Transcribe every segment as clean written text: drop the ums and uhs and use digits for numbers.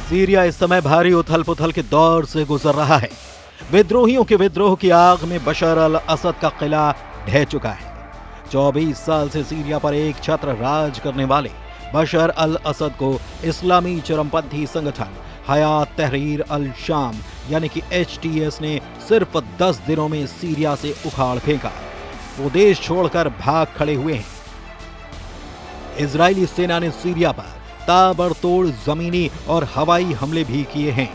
Syria इस समय भारी उथल पुथल के दौर से गुजर रहा है। विद्रोहियों के विद्रोह की आग में बशर अल असद का किला ढह चुका है। 24 साल से सीरिया पर एक छत्र राज करने वाले बशर अल असद को इस्लामी चरमपंथी संगठन हयात तहरीर अल शाम यानी कि HTS ने सिर्फ 10 दिनों में सीरिया से उखाड़ फेंका। वो देश छोड़कर भाग खड़े हुए हैं। इजरायली सेना ने सीरिया पर ताबड़तोड़ जमीनी और हवाई हमले भी किए हैं।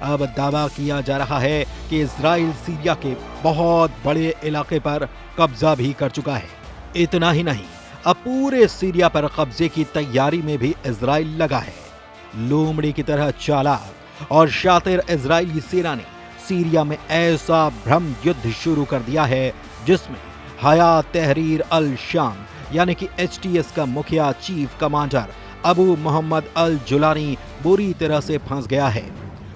अब दावा किया जा रहा है कि इजराइल सीरिया के बहुत बड़े इलाके पर कब्जा भी कर चुका है। इतना ही नहीं, अब पूरे सीरिया पर कब्जे की तैयारी में भी इजराइल लगा है। लोमड़ी की तरह चालाक और शातिर इजरायली सेना ने सीरिया में ऐसा भ्रम युद्ध शुरू कर दिया है जिसमें हयात तहरीर अल शाम यानी कि HTS का मुखिया चीफ कमांडर अबू मोहम्मद अल जुलानी बुरी तरह से फंस गया है।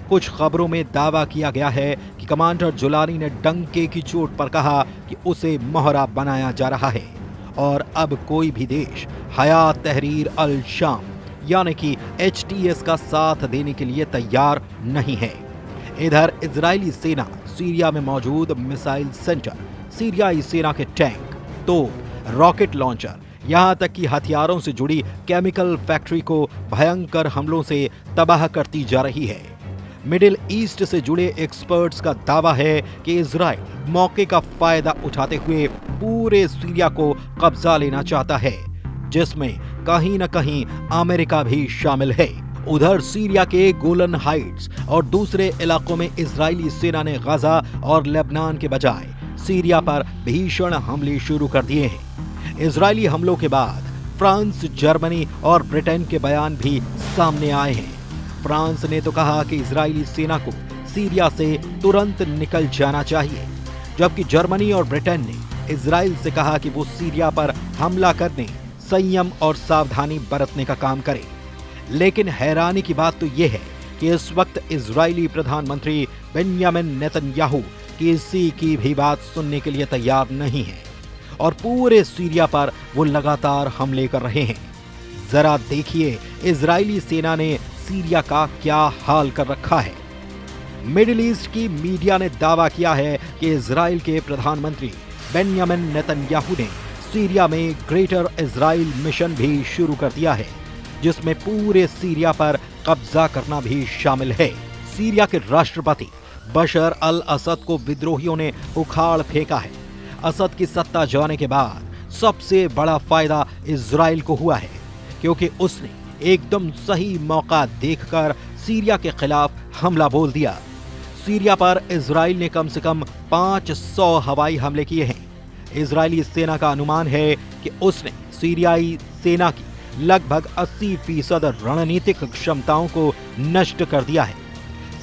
कुछ खबरों में दावा किया गया है कि कमांडर जुलानी ने डंके की चोट पर कहा कि उसे मोहरा बनाया जा रहा है और अब कोई भी देश हयात तहरीर अल शाम यानी कि HTS का साथ देने के लिए तैयार नहीं है। इधर इजरायली सेना सीरिया में मौजूद मिसाइल सेंटर, सीरियाई सेना के टैंक, तोप, रॉकेट लॉन्चर, यहां तक कि हथियारों से जुड़ी केमिकल फैक्ट्री को भयंकर हमलों से तबाह करती जा रही है। मिडिल ईस्ट से जुड़े एक्सपर्ट्स का दावा है कि इजराइल मौके का फायदा उठाते हुए पूरे सीरिया को कब्जा लेना चाहता है, जिसमें कहीं न कहीं अमेरिका भी शामिल है। उधर सीरिया के गोलन हाइट्स और दूसरे इलाकों में इजरायली सेना ने गाजा और लेबनान के बजाय सीरिया पर भीषण हमले शुरू कर दिए हैं। इजरायली हमलों के बाद फ्रांस, जर्मनी और ब्रिटेन के बयान भी सामने आए हैं। फ्रांस ने तो कहा कि इजरायली सेना को सीरिया से तुरंत निकल जाना चाहिए, जबकि जर्मनी और ब्रिटेन ने इजराइल से कहा कि वो सीरिया पर हमला करने, संयम और सावधानी बरतने का काम करे। लेकिन हैरानी की बात तो यह है कि इस वक्त इजरायली प्रधानमंत्री बेंयामिन नेतन्याहू किसी की भी बात सुनने के लिए तैयार नहीं है और पूरे सीरिया पर वो लगातार हमले कर रहे हैं। जरा देखिए इजरायली सेना ने सीरिया का क्या हाल कर रखा है। मिडिल ईस्ट की मीडिया ने दावा किया है कि इजराइल के प्रधानमंत्री बेंयामिन नेतन्याहू ने सीरिया में ग्रेटर इजराइल मिशन भी शुरू कर दिया है, जिसमें पूरे सीरिया पर कब्जा करना भी शामिल है। सीरिया के राष्ट्रपति बशर अल असद को विद्रोहियों ने उखाड़ फेंका है। असद की सत्ता जाने के बाद सबसे बड़ा फायदा इजराइल को हुआ है, क्योंकि उसने एकदम सही मौका देखकर सीरिया के खिलाफ हमला बोल दिया। सीरिया पर इजराइल ने कम से कम 500 हवाई हमले किए हैं। इजरायली सेना का अनुमान है कि उसने सीरियाई सेना की लगभग 80% रणनीतिक क्षमताओं को नष्ट कर दिया है।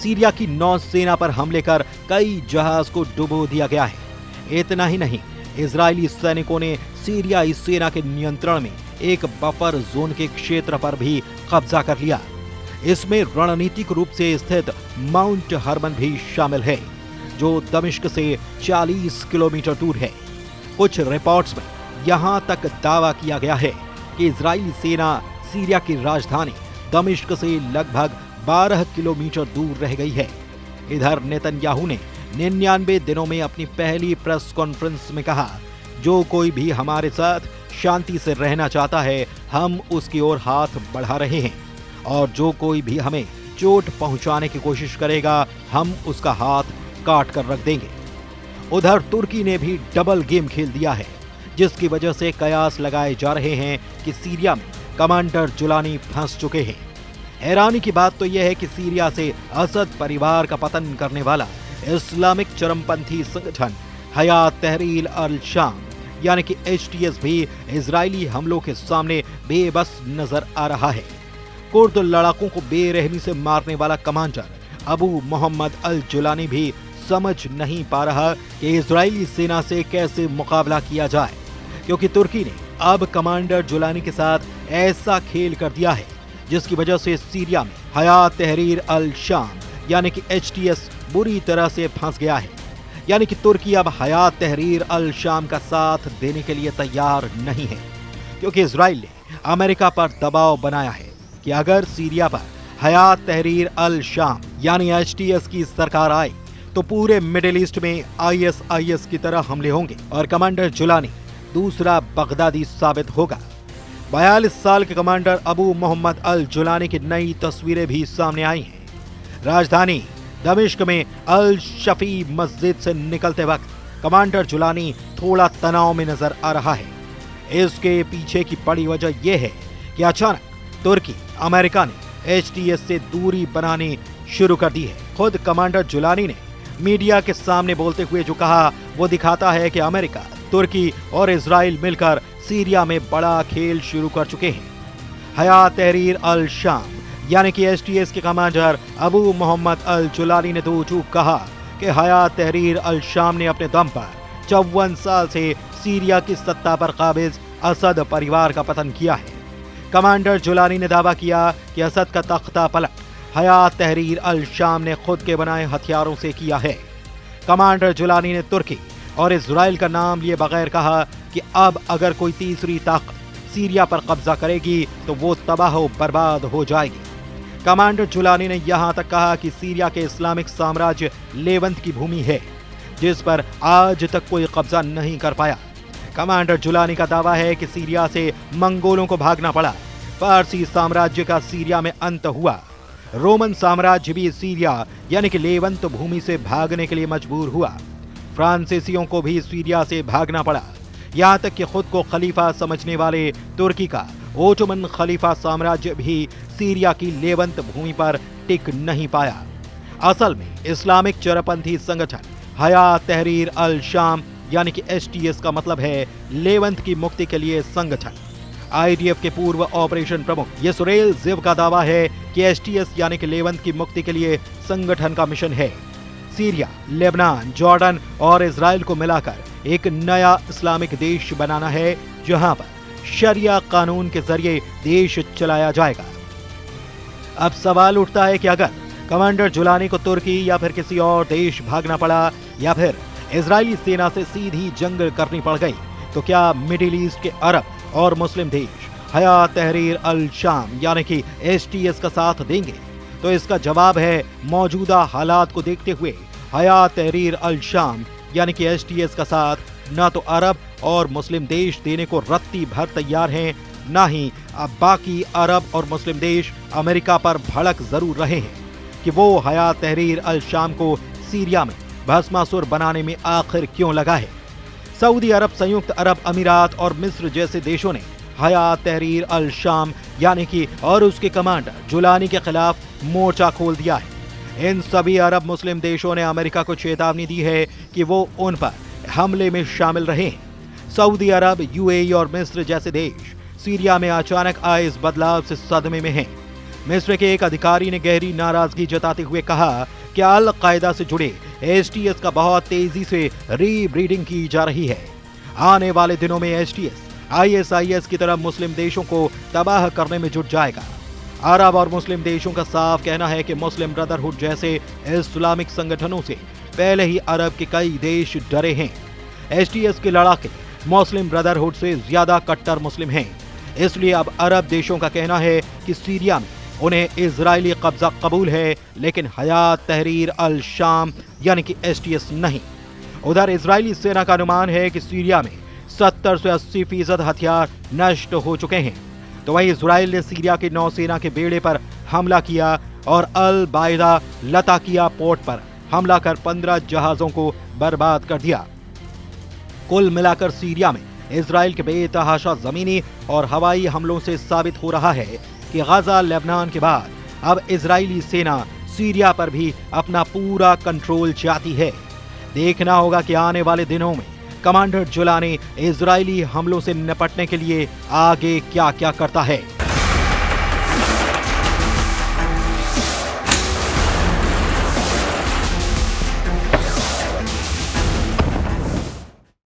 सीरिया की नौसेना पर हमले कर कई जहाज को डुबो दिया गया है। इतना ही नहीं, इजरायली सैनिकों ने सीरियाई सेना के नियंत्रण में एक बफर जोन के क्षेत्र पर भी कब्जा कर लिया। इसमें रणनीतिक रूप से स्थित माउंट हर्मन भी शामिल है, जो दमिश्क से 40 किलोमीटर दूर है। कुछ रिपोर्ट्स में यहां तक दावा किया गया है कि इजरायली सेना सीरिया की राजधानी दमिश्क से लगभग 12 किलोमीटर दूर रह गई है। इधर नेतन्याहू ने 99 दिनों में अपनी पहली प्रेस कॉन्फ्रेंस में कहा, जो कोई भी हमारे साथ शांति से रहना चाहता है, हम उसकी ओर हाथ बढ़ा रहे हैं, और जो कोई भी हमें चोट पहुंचाने की कोशिश करेगा, हम उसका हाथ काट कर रख देंगे। उधर तुर्की ने भी डबल गेम खेल दिया है, जिसकी वजह से कयास लगाए जा रहे हैं कि सीरिया में कमांडर जुलानी फंस चुके हैं। हैरानी की बात तो यह है कि सीरिया से असद परिवार का पतन करने वाला इस्लामिक चरमपंथी संगठन हयात तहरीर अल शाम यानी कि HTS भी इजरायली हमलों के सामने बेबस नजर आ रहा है। कुर्द लड़ाकों को बेरहमी से मारने वाला कमांडर अबू मोहम्मद अल जुलानी भी समझ नहीं पा रहा कि इजरायली सेना से कैसे मुकाबला किया जाए, क्योंकि तुर्की ने अब कमांडर जुलानी के साथ ऐसा खेल कर दिया है जिसकी वजह से सीरिया में हयात तहरीर अल शाम यानी कि HTS बुरी तरह से फंस गया है। यानी कि तुर्की अब हयात तहरीर अल शाम का साथ देने के लिए तैयार नहीं है, क्योंकि इजराइल ने अमेरिका पर दबाव बनाया है कि अगर सीरिया पर हयात तहरीर अल शाम यानी HTS की सरकार आए तो पूरे मिडिल ईस्ट में ISIS की तरह हमले होंगे और कमांडर जुलानी दूसरा बगदादी साबित होगा। 42 साल के कमांडर अबू मोहम्मद अल जुलानी की नई तस्वीरें भी सामने आई हैं। राजधानी दमिश्क में अल शफी मस्जिद से निकलते वक्त कमांडर जुलानी थोड़ा तनाव में नजर आ रहा है। इसके पीछे की बड़ी वजह यह है कि अचानक तुर्की अमेरिका ने HTS से दूरी बनानी शुरू कर दी है। खुद कमांडर जुलानी ने मीडिया के सामने बोलते हुए जो कहा वो दिखाता है कि अमेरिका, तुर्की और इजराइल मिलकर सीरिया में बड़ा खेल शुरू कर चुके हैं। हयात तहरीर अल शाम यानी कि HTS के कमांडर अबू मोहम्मद अल जुलानी ने दो चूक कहा कि हयात तहरीर अल शाम ने अपने दम पर 54 साल से सीरिया की सत्ता पर काबिज असद परिवार का पतन किया है। कमांडर जुलानी ने दावा किया कि असद का तख्ता पलट हयात तहरीर अल शाम ने खुद के बनाए हथियारों से किया है। कमांडर जुलानी ने तुर्की और इजराइल का नाम लिए बगैर कहा कि अब अगर कोई तीसरी ताकत सीरिया पर कब्जा करेगी तो वो तबाह बर्बाद हो जाएगी। कमांडर जुलानी ने यहां तक कहा कि सीरिया के इस्लामिक साम्राज्य लेवंत की भूमि है जिस पर आज तक कोई कब्जा नहीं कर पाया। कमांडर जुलानी का दावा है कि सीरिया से मंगोलों को भागना पड़ा। फारसी साम्राज्य का सीरिया में अंत हुआ। रोमन साम्राज्य भी सीरिया यानी कि लेवंत भूमि से भागने के लिए मजबूर हुआ। फ्रांसीसियों को भी सीरिया से भागना पड़ा। यहाँ तक कि खुद को खलीफा समझने वाले तुर्की का ओटोमन खलीफा साम्राज्य भी सीरिया की लेवंत भूमि पर टिक नहीं पाया। असल में इस्लामिक चरपंथी संगठन हयात तहरीर अल शाम यानी कि HTS का मतलब है लेवंत की मुक्ति के लिए संगठन। IDF के पूर्व ऑपरेशन प्रमुख यसुरेल जिव का दावा है कि HTS यानी कि लेवंत की मुक्ति के लिए संगठन का मिशन है सीरिया, लेबनान, जॉर्डन और इजराइल को मिलाकर एक नया इस्लामिक देश बनाना है जहां पर शरिया कानून के जरिए देश चलाया जाएगा। अब सवाल उठता है कि अगर कमांडर जुलानी को तुर्की या फिर किसी और देश भागना पड़ा या फिर इजरायली सेना से सीधी जंग करनी पड़ गई तो क्या मिडिल ईस्ट के अरब और मुस्लिम देश हयात तहरीर अल शाम यानी कि HTS का साथ देंगे? तो इसका जवाब है मौजूदा हालात को देखते हुए हयात तहरीर अल शाम यानी कि HTS का साथ ना तो अरब और मुस्लिम देश देने को रत्ती भर तैयार हैं, ना ही अब बाकी अरब और मुस्लिम देश अमेरिका पर भड़क जरूर रहे हैं कि वो हयात तहरीर अल शाम को सीरिया में भस्मासुर बनाने में आखिर क्यों लगा है। सऊदी अरब, संयुक्त अरब अमीरात और मिस्र जैसे देशों ने हयात तहरीर अल शाम यानी कि और उसके कमांडर जुलानी के खिलाफ मोर्चा खोल दिया है। इन सभी अरब मुस्लिम देशों ने अमेरिका को चेतावनी दी है कि वो उन पर हमले में शामिल रहे। सऊदी अरब, UAE और मिस्र जैसे देश सीरिया में अचानक आए इस बदलाव से सदमे में हैं। मिस्र के एक अधिकारी ने गहरी नाराजगी जताते हुए कहा कि अल कायदा से जुड़े HTS का बहुत तेजी से रीब्रीडिंग की जा रही है। आने वाले दिनों में HTS ISIS की तरह मुस्लिम देशों को तबाह करने में जुट जाएगा। अरब और मुस्लिम देशों का साफ कहना है कि मुस्लिम ब्रदरहुड जैसे इस्लामिक संगठनों से पहले ही अरब के कई देश डरे हैं। HTS के लड़ाके मुस्लिम ब्रदरहुड से ज्यादा कट्टर मुस्लिम हैं। इसलिए अब अरब देशों का कहना है कि सीरिया में उन्हें इजरायली कब्जा कबूल है लेकिन हयात तहरीर अल शाम यानी कि HTS नहीं। उधर इजरायली सेना का अनुमान है कि सीरिया में 70 से 80% हथियार नष्ट हो चुके हैं। तो वहीं इजराइल ने सीरिया की नौसेना के बेड़े पर हमला किया और अल बायदा लताकिया पोर्ट पर हमला कर 15 जहाजों को बर्बाद कर दिया। कुल मिलाकर सीरिया में इजराइल के बेतहाशा जमीनी और हवाई हमलों से साबित हो रहा है कि गजा, लेबनान के बाद अब इजरायली सेना सीरिया पर भी अपना पूरा कंट्रोल चाहती है। देखना होगा कि आने वाले दिनों में कमांडर जुलानी इजरायली हमलों से निपटने के लिए आगे क्या क्या करता है।